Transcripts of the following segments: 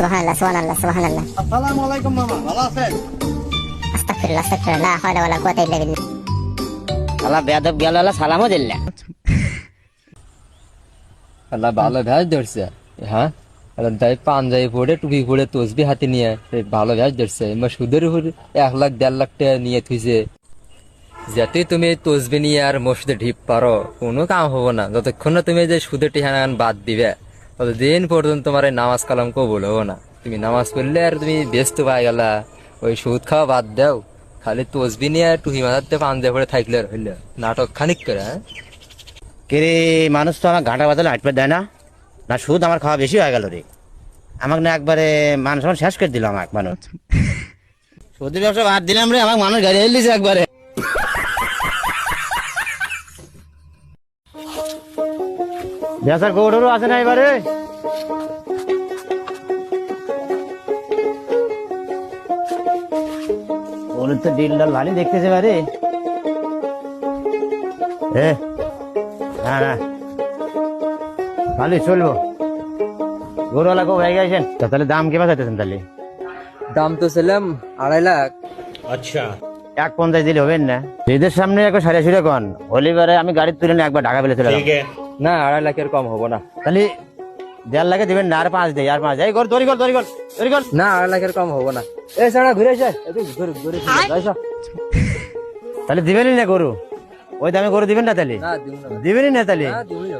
সুবহানাল্লাহ সুবহানাল্লাহ সুবহানাল্লাহ। আসসালামু আলাইকুম মামা, ভালো আছেন? আস্তাগফিরুল্লাহ আস্তাগফিরুল্লাহ, লা হাওলা ওয়ালা কুওয়াতা ইল্লা বিল্লাহ। আল্লাহ বেয়াদব গেল, আল্লাহ সালামও দিল্লা। আল্লাহ ভালো ভ্যাস ধরছে। হ্যাঁ, তাই পাঞ্জাবি পরে টুপি পরে তসবি হাতে নিয়ে ভালো ভ্যাস ধরছে। এবার সুদের উপর 1 লাখ 1.5 লাখ টাকা নিয়ে থুইছে। যাতে তুমি তসবি নিয়ে আর মসজিদে ঢিপ পারো, কোনো কাম হবো না। যতক্ষণ না তুমি যে সুদের টিহান বাদ দিবে, ততদিন পর্যন্ত তোমার এই নামাজ কালাম কবুল হবো না। তুমি নামাজ পড়লে আর তুমি ব্যস্ত পাই গেলা, ওই সুদ খাওয়া বাদ দাও, খালি তসবি নিয়ে টুপি মাথাতে পাঞ্জাবি পরে থাকলে আর হইলে নাটক খানিক করে। হ্যাঁ, কেরে মানুষ তো আমার ঘাটা বাদলে হাঁটবে দেয় না, না সুদ আমার খাওয়া বেশি হয়ে গেল রে। আমাকে না একবারে মানুষ আমার শেষ করে দিল। আমাকে মানুষ সুদের ব্যবসা বাদ দিলাম রে, আমাকে মানুষ গাড়ি হেলিছে একবারে। বেসার গৌড়ও আছে না এবারে। ওর তো ডিল ডাল ভালোই দেখতেছে এবারে। না না ভালোই চলবো। গরুওয়ালা কেউ হয়ে গেছেন তাহলে দাম কেমন চাইতেছেন? তাহলে দাম তো ছিলাম 2.5 লাখ। আচ্ছা, 1.50 দিলে হবেন না? এদের সামনে একবার সারিয়া সুরে কন হলিবারে আমি গাড়ি তুলে নিয়ে একবার ঢাকা ফেলে চলে গেলাম। না, 2.5 লাখের কম হবো না। তাহলে 1.5 লাখে দিবেন না? আর 5 দেয়, আর 5 এই কর, তরি কর তরি কর তরি কর। না, 2.5 লাখের কম হবো না। এই সারা ঘুরে আসে, তাহলে দিবেনই না গরু? ওই দামে গরু দিবেন না? তাহলে দিবেনই না? তাহলে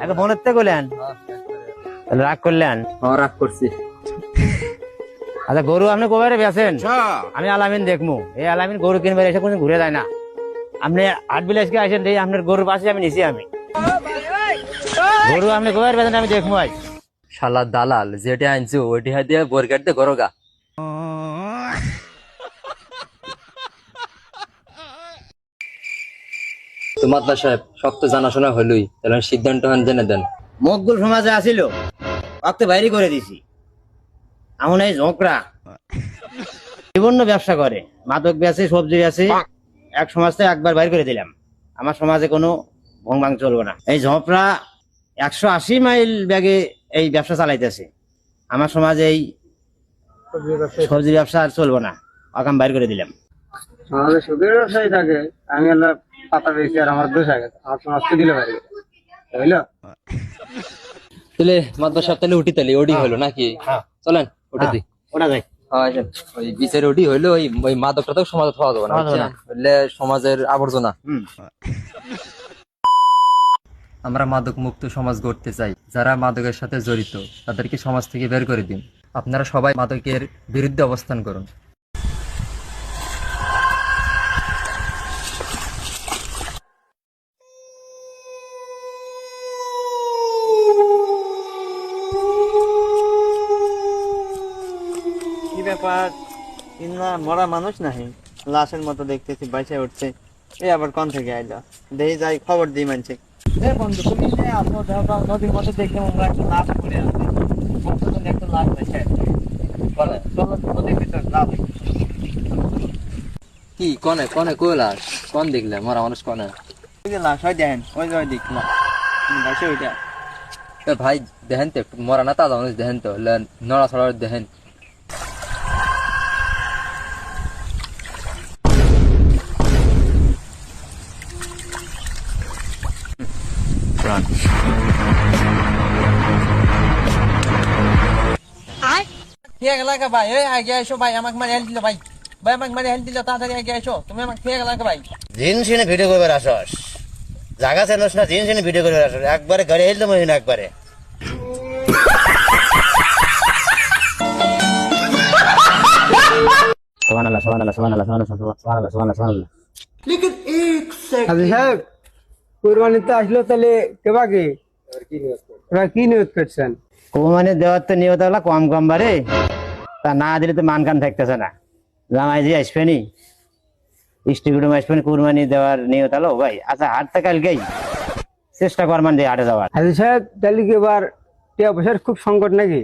একটা ফোনের থেকে করলেন, তাহলে রাগ করলেন? রাগ করছি। আচ্ছা, গরু আপনি কবে বেছেন? আমি আলামিন দেখমু। এই আলামিন গরু কিনবে এসে কোনদিন ঘুরে যায় না। আপনি 8 বিলাসকে আসেন, এই আপনার গরুর পাশে আমি নিছি। আমি গরু আপনি কবে বেছেন আমি দেখমু। আজ শালা দালাল যেটা আনছো ওইটি হাত দিয়ে বোর কাটতে ঘরো গা। তোমার দা সাহেব সব তো জানাশোনা হলোই, তাহলে সিদ্ধান্ত জেনে দেন। মকবুল সমাজে আসিল, অক্তে বাইরে করে দিছি। এমন এই ঝোঁকরা বিভিন্ন ব্যবসা করে, মাদক বেচে, সবজি বেচে। এক সমাজ থেকে একবার বাইর করে দিলাম। আমার সমাজে কোনো ভং ভাং চলবে না। এই ঝোঁপড়া 180 মাইল ব্যাগে এই ব্যবসা চালাইতেছে। আমার সমাজে এই সবজি ব্যবসা আর চলবো না, আগাম বাইর করে দিলাম। আমাদের সুদের ব্যবসায়ী থাকে, আমি আল্লাহ পাতা বেশি আর আমার দোষ আগে আমার সমাজকে দিলে পারি বুঝলো। তাহলে মাদবা সাহেব তাহলে উঠি, তাহলে ওডি হলো নাকি? চলেন ওটা দিই। ওটা যাই। ওই বিচার ওডি হইলো, ওই মাদকটা তো সমাজে খাওয়া যাবে না, বুঝলে? সমাজের আবর্জনা। আমরা মাদক মুক্ত সমাজ গড়তে চাই। যারা মাদকের সাথে জড়িত তাদেরকে সমাজ থেকে বের করে দিন। আপনারা সবাই মাদকের বিরুদ্ধে অবস্থান করুন। কি ব্যাপার? ইন্না মরা মানুষ নাহি, লাশের মতো দেখতেছি বাইসে উঠছে। এই আবার কোন থেকে আইলো? দেই যাই খবর দিই মানছে। বন্ধু তুমি আসো, দেখো নদীর মধ্যে দেখে আমরা একটা লাশ পড়ে আছে। বন্ধুদের একটা লাশ বাইসে বলে চলো নদীর ভিতর লাশ। কি কনে কনে কইলাস? কোন দেখলে মরা মানুষ কনে? ওই যে লাশ হয় দেখেন, ওই যে দেখলাম বাইসে ওইটা। ভাই দেখেন তো, একটু মরা না তাজা মানুষ দেখেন তো, নড়া ছড়া দেখেন। খেয়ে গেলা কে ভাই? এই আগে এসো ভাই, আমাকে মারি হেল দিল ভাই। ভাই আমাকে মারি হেল দিল, তাড়াতাড়ি আগে এসো। তুমি আমাকে খেয়ে গেলা কে ভাই? জিনিস এনে ভিডিও করবে আসস, জায়গা চেনস না, জিনিস এনে ভিডিও করবে আসস। একবারে গাড়ি হেলতে মনে না একবারে। সুবহানাল্লাহ সুবহানাল্লাহ সুবহানাল্লাহ সুবহানাল্লাহ সুবহানাল্লাহ সুবহানাল্লাহ। হাজি সাহেব, কুরবানিতে আসলো, তাহলে কেবা কি এবার কি নিয়োগ করছেন? কুরবানি দেওয়ার তো নিয়ত হলো কম কম বারে, তা না দিলে তো মান কান থাকতেছে না। জামাই যে আসবেনি, স্টিকুডুম আসবেন, কুরবানি দেওয়ার নিয়ত হলো ভাই। আচ্ছা, হাটটা কালকেই চেষ্টা করবেন যে হাটে যাওয়ার। হাজি সাহেব, তাহলে কি এবার টিয়া পয়সার খুব সংকট নাকি?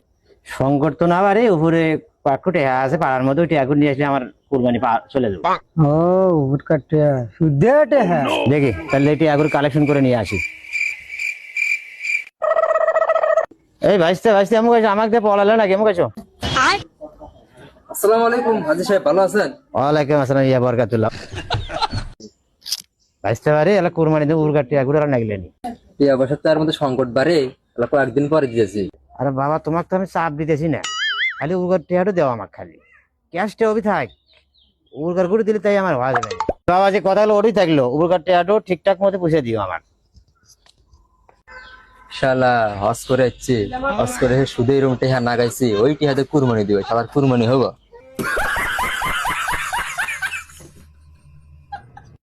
সংকট তো না বারে, উপরে কয়েকটু টেহা আছে পাড়ার মধ্যে, ওই টেহাগুলো নিয়ে আসলে আমার কুরবানি চলে যাবো। ও উটকার টিয়া, শুদ্ধে টিয়া। দেখি তাহলে এই টেহাগুলো কালেকশন করে নিয়ে আসি। এই ভাইস্তে ভাইস্তে আমাকে পড়ালে নাকি? আমাকে আসসালামু আলাইকুম হাজি সাহেব, ভালো আছেন? ওয়ালাইকুম আসসালাম ইয়া বরকাতুল্লাহ। ভাইস্তে পারে এলা কুরবানি দিয়ে উরগার টিয়া গুলো নাগলেনি। এই অবস্থায় তার মধ্যে সংকট বাড়ে, কয়েকদিন পরে দিয়েছি। আরে বাবা তোমাকে তো আমি চাপ দিতেছি না, খালি উরগার টিয়াটা দেওয়া আমাকে, খালি ক্যাশ টেও থাক, উরগার করে দিলে তাই আমার হওয়া যাবে। বাবা যে কথা হলো ওটাই থাকলো, উরগার টিয়াটাও ঠিকঠাক মতো পুষে দিও আমার। শালা হজ করে যাচ্ছি, হজ করে সুদের রুমটা হ্যাঁ নাগাইছি, ওই টিহাতে কুরবানি দিবে, শালার কুরবানি হবো।